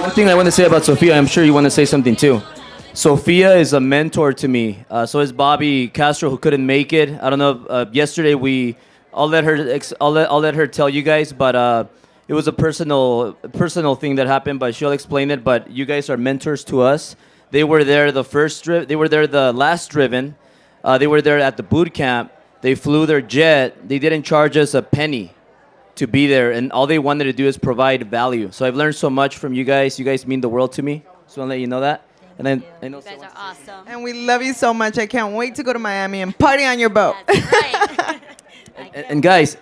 one thing I want to say about Sofia, I'm sure you want to say something too. Sofia is a mentor to me. So is Bobby Castro, who couldn't make it. I don't know. Yesterday I'll let her tell you guys, but it was a personal thing that happened. But she'll explain it. But you guys are mentors to us. They were there They were there the last driven. They were there at the boot camp. They flew their jet. They didn't charge us a penny to be there, and all they wanted to do is provide value. So I've learned so much from you guys. You guys mean the world to me. Just want to let you know that. And then I know You guys are awesome. And we love you so much. I can't wait to go to Miami and party on your boat. That's right. and guys,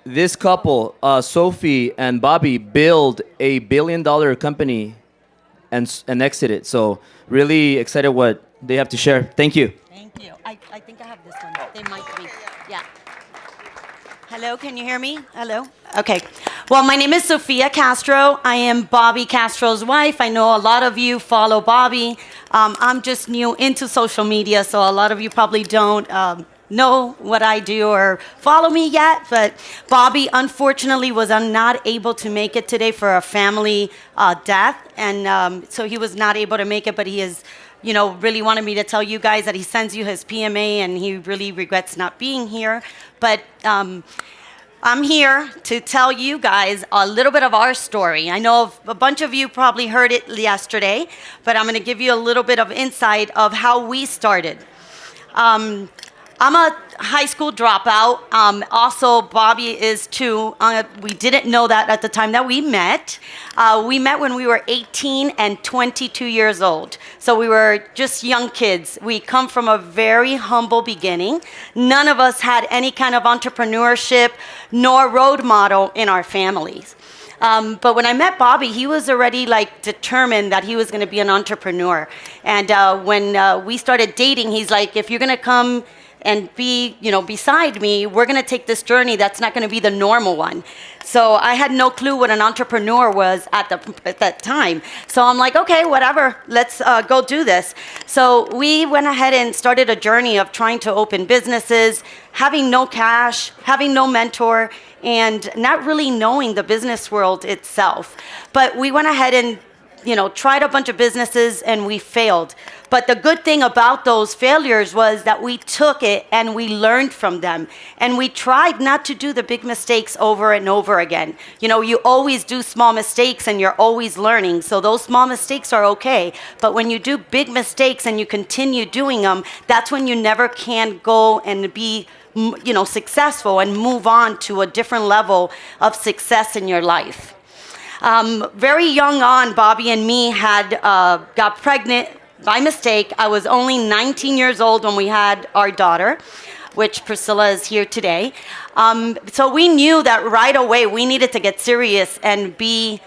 this couple, Sophie and Bobby, build a billion-dollar company and exit it. So really excited what they have to share. Thank you. Thank you. I think I have this one. They might be. Yeah. Hello, can you hear me? Hello? Okay. Well, my name is Sofia Castro. I am Bobby Castro's wife. I know a lot of you follow Bobby. I'm just new into social media, so a lot of you probably don't know what I do or follow me yet. But Bobby, unfortunately, was not able to make it today for a family death. And so he was not able to make it, but he is really wanted me to tell you guys that he sends you his PMA and he really regrets not being here. But I'm here to tell you guys a little bit of our story. I know a bunch of you probably heard it yesterday, but I'm going to give you a little bit of insight of how we started. I'm a high school dropout. Also, Bobby is too. We didn't know that at the time that we met. We met when we were 18 and 22 years old. So we were just young kids. We come from a very humble beginning. None of us had any kind of entrepreneurship nor role model in our families. But when I met Bobby, he was already determined that he was going to be an entrepreneur. And when we started dating, he's like, if you're going to come and be, beside me, we're going to take this journey that's not going to be the normal one. So I had no clue what an entrepreneur was at that time. So I'm like, okay, whatever, let's go do this. So we went ahead and started a journey of trying to open businesses, having no cash, having no mentor, and not really knowing the business world itself. But we went ahead and tried a bunch of businesses and we failed. But the good thing about those failures was that we took it and we learned from them. And we tried not to do the big mistakes over and over again. You always do small mistakes and you're always learning. So those small mistakes are okay. But when you do big mistakes and you continue doing them, that's when you never can go and be successful and move on to a different level of success in your life. Very young on, Bobby and me had got pregnant by mistake. I was only 19 years old when we had our daughter, which Priscilla is here today. So we knew that right away we needed to get serious and be,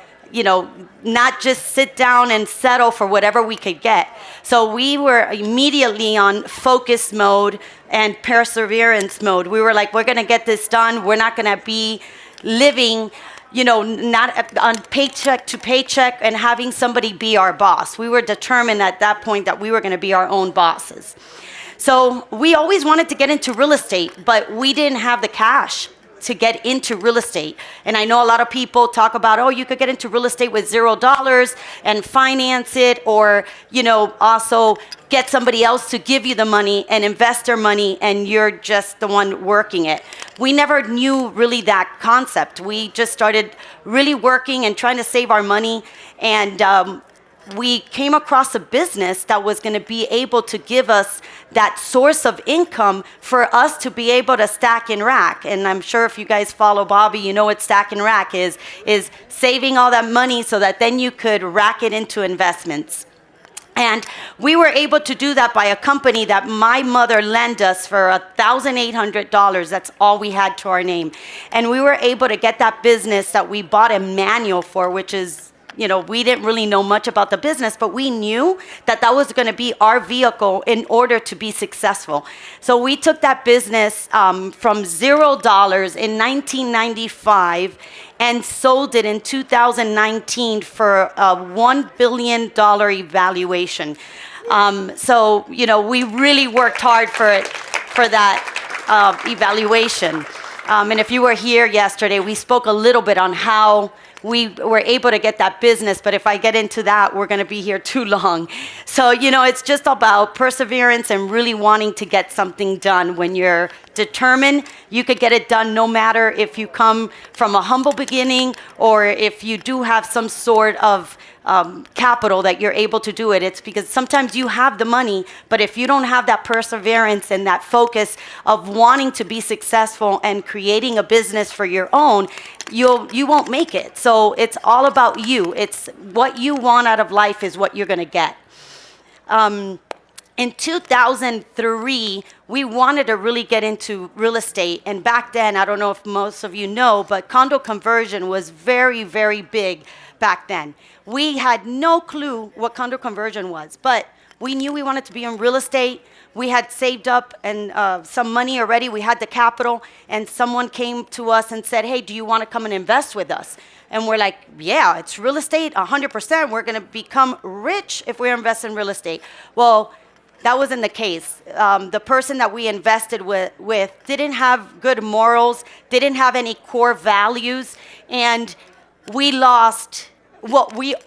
not just sit down and settle for whatever we could get. So we were immediately on focus mode and perseverance mode. We were like, we're going to get this done. We're not going to be living not on paycheck to paycheck and having somebody be our boss. We were determined at that point that we were going to be our own bosses. So we always wanted to get into real estate, but we didn't have the cash to get into real estate. And I know a lot of people talk about, you could get into real estate with $0 and finance it, or, also get somebody else to give you the money and invest their money and you're just the one working it. We never knew really that concept. We just started really working and trying to save our money. And we came across a business that was going to be able to give us that source of income for us to be able to stack and rack. And I'm sure if you guys follow Bobby, you know what stack and rack is saving all that money so that then you could rack it into investments. And we were able to do that by a company that my mother lent us for $1,800. That's all we had to our name. And we were able to get that business that we bought a manual for, which is, we didn't really know much about the business, but we knew that that was going to be our vehicle in order to be successful. So we took that business from $0 in 1995 and sold it in 2019 for a $1 billion evaluation. So, we really worked hard for that evaluation. And if you were here yesterday, we spoke a little bit on how we were able to get that business. But if I get into that, we're going to be here too long. So, it's just about perseverance and really wanting to get something done. When you're determined, you could get it done no matter if you come from a humble beginning or if you do have some sort of capital that you're able to do it. It's because sometimes you have the money, but if you don't have that perseverance and that focus of wanting to be successful and creating a business for your own, you won't make it. So it's all about you. It's what you want out of life is what you're going to get. In 2003, we wanted to really get into real estate. And back then, I don't know if most of you know, but condo conversion was very, very big back then. We had no clue what condo conversion was, but we knew we wanted to be in real estate. We had saved up and some money already. We had the capital, and someone came to us and said, hey, do you want to come and invest with us? And we're like, yeah, it's real estate, 100%. We're going to become rich if we invest in real estate. Well, that wasn't the case. The person that we invested with didn't have good morals, didn't have any core values, and we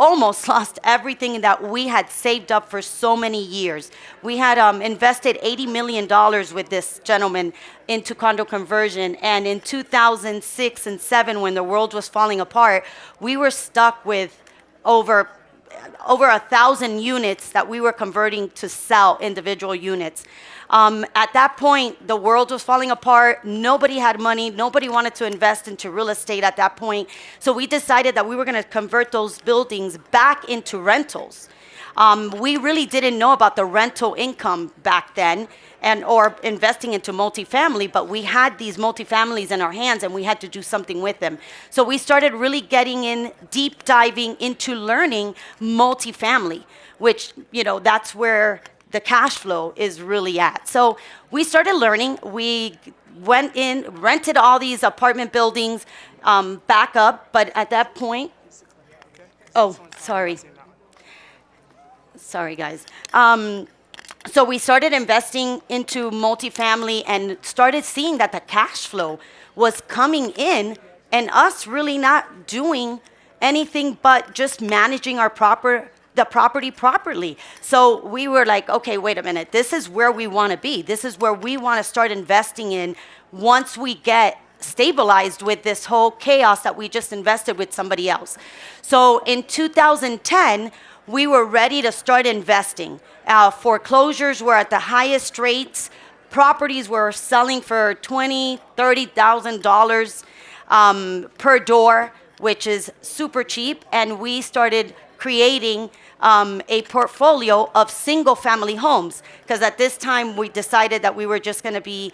almost lost everything that we had saved up for so many years. We had invested $80 million with this gentleman into condo conversion, and in 2006 and 2007, when the world was falling apart, we were stuck with over 1,000 units that we were converting to sell individual units. At that point, the world was falling apart. Nobody had money. Nobody wanted to invest into real estate at that point. So we decided that we were going to convert those buildings back into rentals. We really didn't know about the rental income back then or investing into multifamily, but we had these multifamilies in our hands and we had to do something with them. So we started really getting in, deep diving into learning multifamily, which, that's where the cash flow is really at. So we started learning. We went in, rented all these apartment buildings back up, but at that point, sorry guys. So we started investing into multifamily and started seeing that the cash flow was coming in and us really not doing anything but just managing the property properly. So we were like, okay, wait a minute. This is where we want to be. This is where we want to start investing in once we get stabilized with this whole chaos that we just invested with somebody else. So in 2010, we were ready to start investing. Foreclosures were at the highest rates. Properties were selling for $20,000, $30,000 per door, which is super cheap. And we started creating a portfolio of single-family homes, because at this time we decided that we were just going to be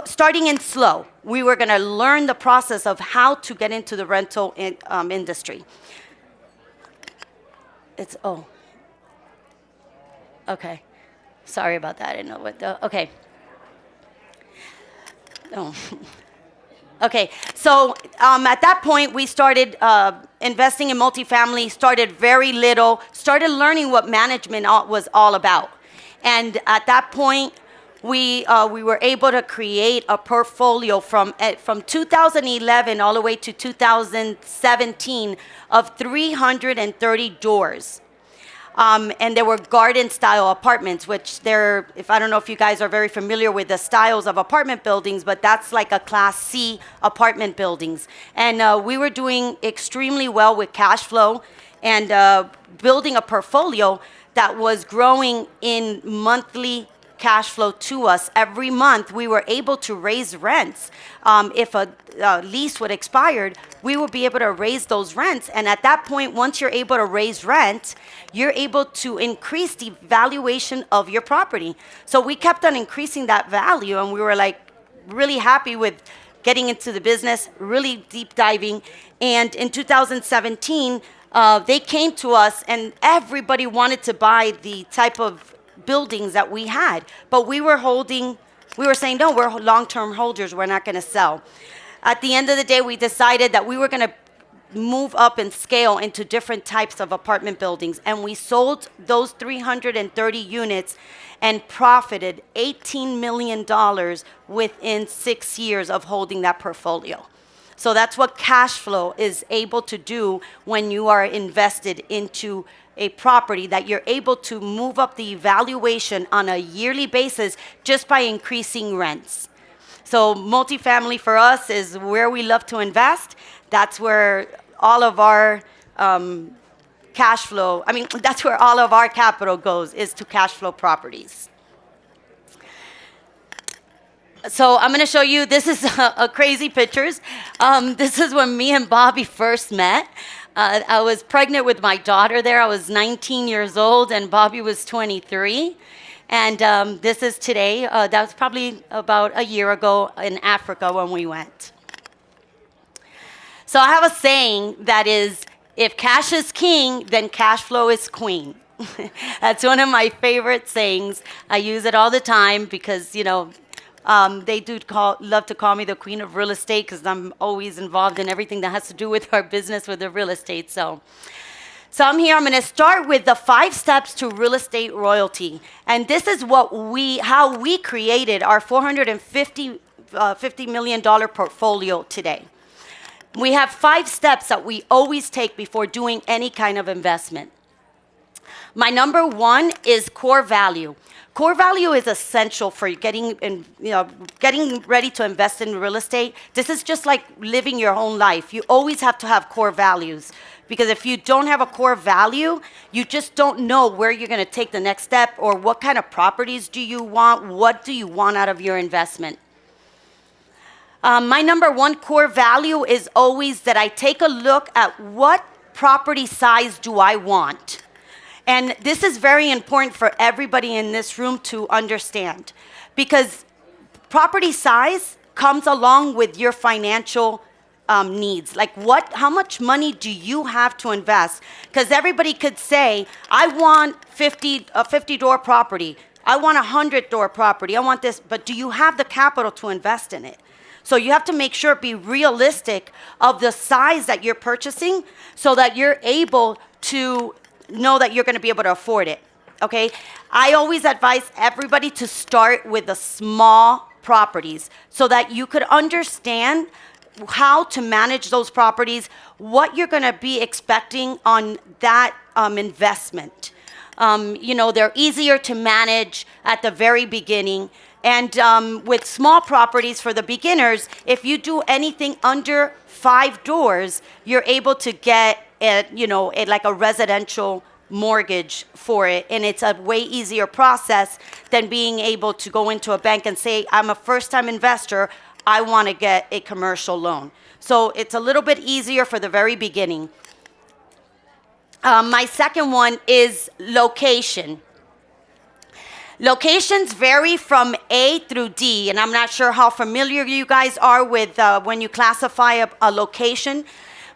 starting in slow. We were going to learn the process of how to get into the rental industry. Okay. Sorry about that. I didn't know okay. Okay, so at that point, we started investing in multifamily, started very little, started learning what management was all about. And at that point, we were able to create a portfolio from 2011 all the way to 2017 of 330 doors. And there were garden-style apartments, which I don't know if you guys are very familiar with the styles of apartment buildings, but that's like a Class C apartment buildings. And we were doing extremely well with cash flow and building a portfolio that was growing in monthly cash flow to us. Every month, we were able to raise rents. If a lease would expired, we would be able to raise those rents. And at that point, once you're able to raise rent, you're able to increase the valuation of your property. So we kept on increasing that value, and we were like really happy with getting into the business, really deep diving. And in 2017, they came to us, and everybody wanted to buy the type of buildings that we had, but we were saying, no, we're long-term holders, we're not going to sell. At the end of the day, we decided that we were going to move up and scale into different types of apartment buildings, and we sold those 330 units, and profited $18 million within 6 years of holding that portfolio. So that's what cash flow is able to do when you are invested into a property, that you're able to move up the valuation on a yearly basis just by increasing rents. So multifamily for us is where we love to invest. That's where all of our cash flow, that's where all of our capital goes, is to cash flow properties. So I'm going to show you, this is a crazy pictures. This is when me and Bobby first met. I was pregnant with my daughter there. I was 19 years old and Bobby was 23. And this is today. That was probably about a year ago in Africa when we went. So I have a saying that is, if cash is king, then cash flow is queen. That's one of my favorite sayings. I use it all the time because, they do love to call me the queen of real estate because I'm always involved in everything that has to do with our business with the real estate. So I'm here. I'm going to start with the 5 steps to real estate royalty. And this is how we created our $450 million portfolio today. We have 5 steps that we always take before doing any kind of investment. My number 1 is core value. Core value is essential for getting ready to invest in real estate. This is just like living your own life. You always have to have core values, because if you don't have a core value, you just don't know where you're going to take the next step, or what kind of properties do you want, what do you want out of your investment. My number 1 core value is always that I take a look at what property size do I want. And this is very important for everybody in this room to understand, because property size comes along with your financial needs. Like how much money do you have to invest? Because everybody could say, I want a 50-door property. I want a 100-door property. I want this, but do you have the capital to invest in it? So you have to make sure be realistic of the size that you're purchasing so that you're able to know that you're going to be able to afford it, okay? I always advise everybody to start with the small properties so that you could understand how to manage those properties, what you're going to be expecting on that investment. They're easier to manage at the very beginning. And with small properties for the beginners, if you do anything under 5 doors, you're able to get like a residential mortgage for it. And it's a way easier process than being able to go into a bank and say, I'm a first-time investor, I want to get a commercial loan. So it's a little bit easier for the very beginning. My second one is location. Locations vary from A through D, and I'm not sure how familiar you guys are with when you classify a location.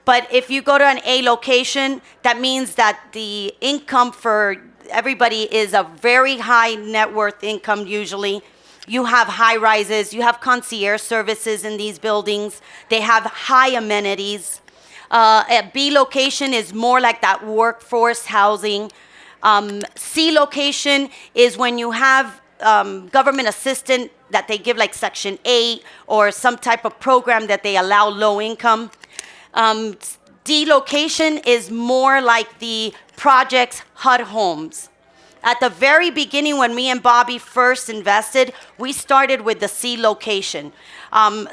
But if you go to an A location, that means that the income for everybody is a very high net worth income usually. You have high rises, you have concierge services in these buildings. They have high amenities. A B location is more like that workforce housing. C location is when you have government assistance that they give, like Section 8 or some type of program that they allow low income. D location is more like the projects HUD homes. At the very beginning, when me and Bobby first invested, we started with the C location.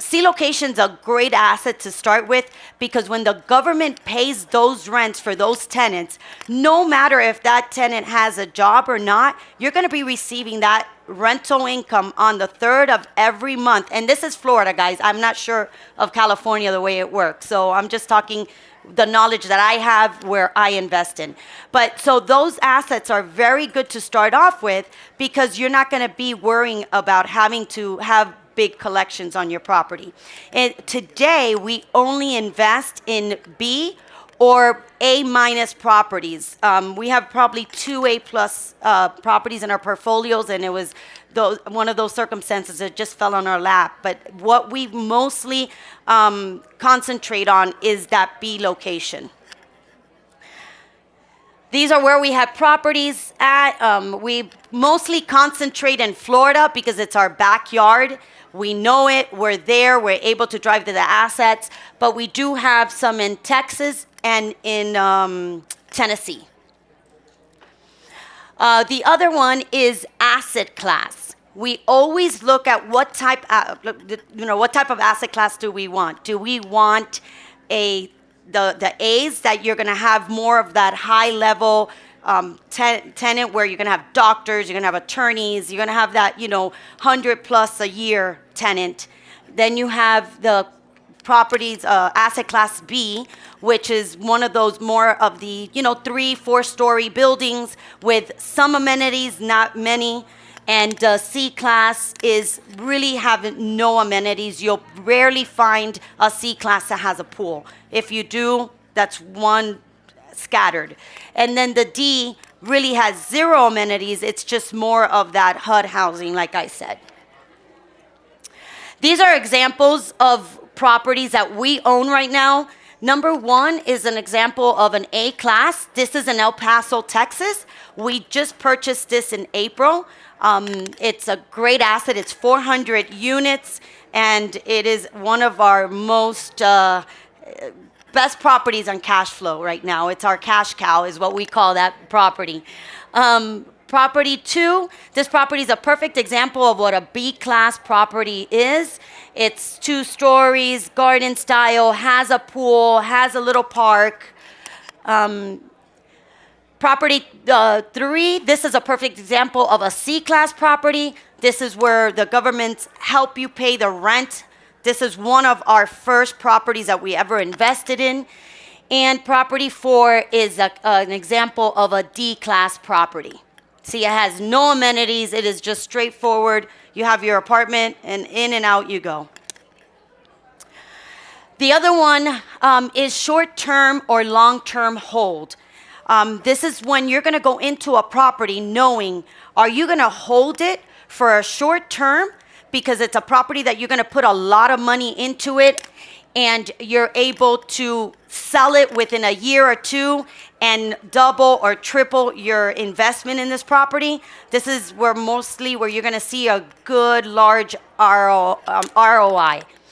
C location's a great asset to start with, because when the government pays those rents for those tenants, no matter if that tenant has a job or not, you're going to be receiving that rental income on the 3rd of every month. And this is Florida, guys. I'm not sure of California the way it works. So I'm just talking the knowledge that I have where I invest in. But so those assets are very good to start off with, because you're not going to be worrying about having to have big collections on your property. And today we only invest in B or A- properties. We have probably 2 A+ properties in our portfolios, and it was one of those circumstances that just fell on our lap. But what we mostly concentrate on is that B location. These are where we have properties at. We mostly concentrate in Florida because it's our backyard. We know it, we're there, we're able to drive to the assets, but we do have some in Texas and in Tennessee. The other one is asset class. We always look at what type of asset class do we want? Do we want the A's that you're going to have more of that high level tenant where you're going to have doctors, you're going to have attorneys, you're going to have that 100+ a year tenant. Then you have the properties asset class B, which is one of those more of the 3-4 story buildings with some amenities, not many. And C class is really having no amenities. You'll rarely find a C class that has a pool. If you do, that's one scattered. And then the D really has zero amenities. It's just more of that HUD housing, like I said. These are examples of properties that we own right now. Number one is an example of an A class. This is in El Paso, Texas. We just purchased this in April. It's a great asset. It's 400 units, and it is one of our most best properties on cash flow right now. It's our cash cow is what we call that property. Property 2, this property is a perfect example of what a B-class property is. It's 2 stories, garden style, has a pool, has a little park. Property 3, this is a perfect example of a C-class property. This is where the governments help you pay the rent. This is one of our first properties that we ever invested in. And property 4 is an example of a D-class property. See, it has no amenities. It is just straightforward. You have your apartment, and in and out you go. The other one is short-term or long-term hold. This is when you're going to go into a property knowing, are you going to hold it for a short term because it's a property that you're going to put a lot of money into it and you're able to sell it within a year or two and double or triple your investment in this property. This is where you're going to see a good large ROI.